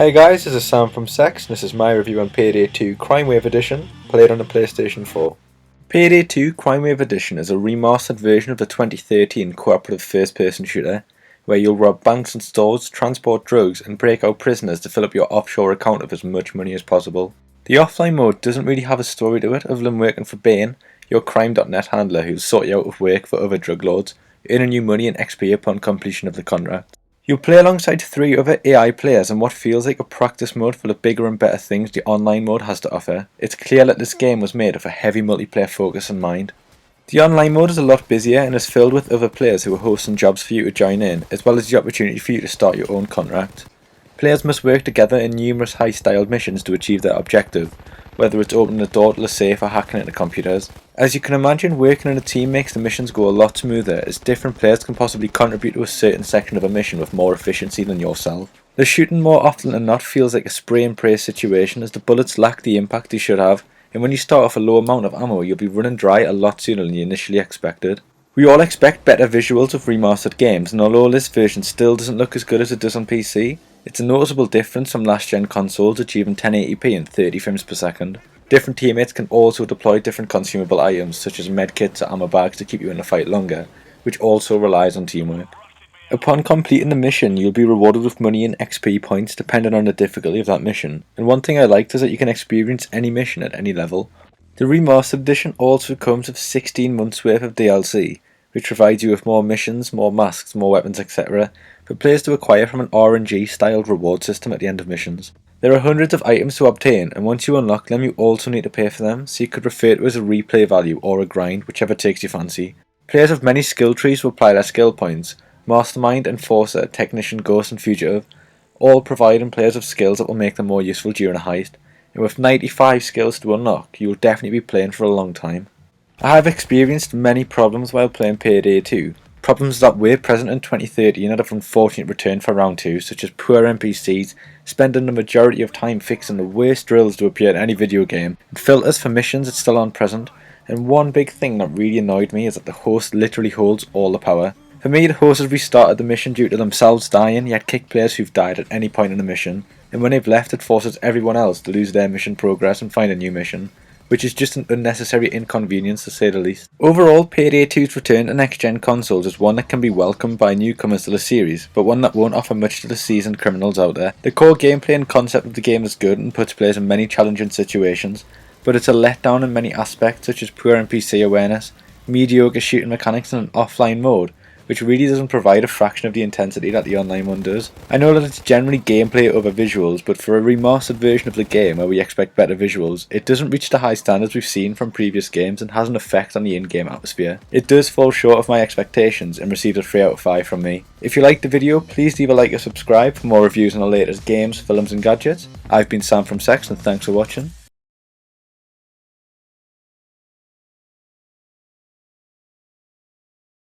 Hey guys, this is Sam from Sex, and this is my review on PayDay 2 Crimewave Edition, played on the PlayStation 4. PayDay 2 Crimewave Edition is a remastered version of the 2013 cooperative first-person shooter, where you'll rob banks and stores, transport drugs, and break out prisoners to fill up your offshore account of as much money as possible. The offline mode doesn't really have a story to it other than working for Bain, your Crime.net handler who'll sort you out of work for other drug lords, earning you money and XP upon completion of the contract. You'll play alongside 3 other AI players in what feels like a practice mode full of bigger and better things the online mode has to offer. It's clear that this game was made with a heavy multiplayer focus in mind. The online mode is a lot busier and is filled with other players who are hosting jobs for you to join in, as well as the opportunity for you to start your own contract. Players must work together in numerous high-styled missions to achieve their objective, whether it's opening a door to the safe or hacking into computers. As you can imagine, working in a team makes the missions go a lot smoother, as different players can possibly contribute to a certain section of a mission with more efficiency than yourself. The shooting more often than not feels like a spray and pray situation, as the bullets lack the impact they should have, and when you start off a low amount of ammo you'll be running dry a lot sooner than you initially expected. We all expect better visuals of remastered games, and although this version still doesn't look as good as it does on PC, it's a noticeable difference from last gen consoles achieving 1080p and 30 frames per second. Different teammates can also deploy different consumable items such as medkits or ammo bags to keep you in the fight longer, which also relies on teamwork. Upon completing the mission, you'll be rewarded with money and XP points depending on the difficulty of that mission, and one thing I liked is that you can experience any mission at any level. The remastered edition also comes with 16 months worth of DLC, which provides you with more missions, more masks, more weapons, etc. for players to acquire from an RNG styled reward system at the end of missions. There are hundreds of items to obtain, and once you unlock them you also need to pay for them, so you could refer to it as a replay value or a grind, whichever takes your fancy. Players of many skill trees will apply their skill points: Mastermind, Enforcer, Technician, Ghost and Fugitive, all providing players with skills that will make them more useful during a heist, and with 95 skills to unlock, you will definitely be playing for a long time. I have experienced many problems while playing PayDay 2, problems that were present in 2013 and have unfortunately returned for round 2, such as poor NPCs, spending the majority of time fixing the worst drills to appear in any video game, and filters for missions that still aren't present, and one big thing that really annoyed me is that the host literally holds all the power. For me, the host has restarted the mission due to themselves dying, yet kicked players who've died at any point in the mission, and when they've left it forces everyone else to lose their mission progress and find a new mission, which is just an unnecessary inconvenience to say the least. Overall, PayDay 2's return to next-gen consoles is one that can be welcomed by newcomers to the series, but one that won't offer much to the seasoned criminals out there. The core gameplay and concept of the game is good and puts players in many challenging situations, but it's a letdown in many aspects such as poor NPC awareness, mediocre shooting mechanics and an offline mode, which really doesn't provide a fraction of the intensity that the online one does. I know that it's generally gameplay over visuals, but for a remastered version of the game where we expect better visuals, it doesn't reach the high standards we've seen from previous games and has an effect on the in-game atmosphere. It does fall short of my expectations and received a 3 out of 5 from me. If you liked the video, please leave a like or subscribe for more reviews on the latest games, films and gadgets. I've been Sam from Sex and thanks for watching.